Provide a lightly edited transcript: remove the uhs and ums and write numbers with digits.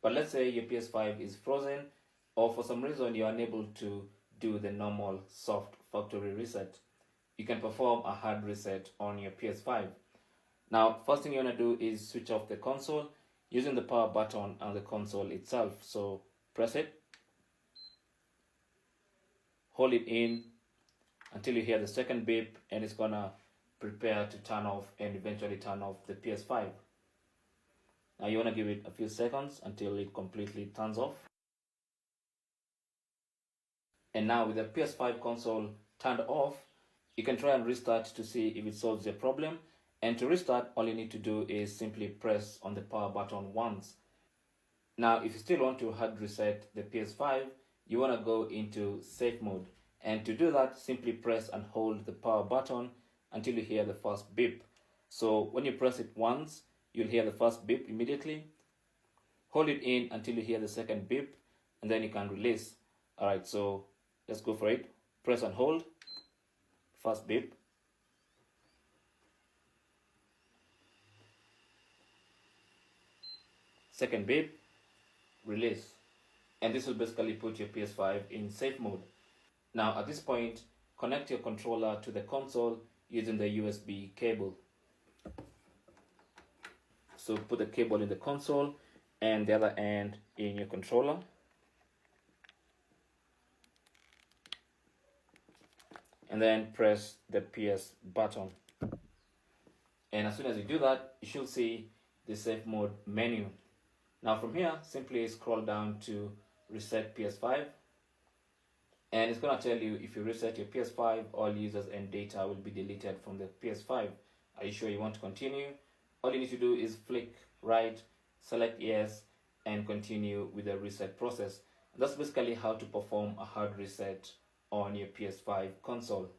But let's say your PS5 is frozen, or for some reason you're unable to do the normal soft factory reset. You can perform a hard reset on your PS5. Now, first thing you want to do is switch off the console using the power button on the console itself. So press it, hold it in until you hear the second beep, and it's gonna prepare to turn off and eventually turn off the PS5. Now you want to give it a few seconds until it completely turns off. And now with the PS5 console turned off, you can try and restart to see if it solves the problem. And to restart, all you need to do is simply press on the power button once. Now, if you still want to hard reset the PS5, you want to go into safe mode. And to do that, simply press and hold the power button until you hear the first beep. So when you press it once, you'll hear the first beep immediately. Hold it in until you hear the second beep, and then you can release. Alright, so let's go for it. Press and hold. First beep. Second beep. Release. And this will basically put your PS5 in safe mode. Now at this point, connect your controller to the console using the USB cable. So put the cable in the console and the other end in your controller. And then press the PS button. And as soon as you do that, you should see the safe mode menu. Now from here, simply scroll down to reset PS5. And it's going to tell you if you reset your PS5, all users and data will be deleted from the PS5. Are you sure you want to continue? All you need to do is flick right, select yes, and continue with the reset process. That's basically how to perform a hard reset on your PS5 console.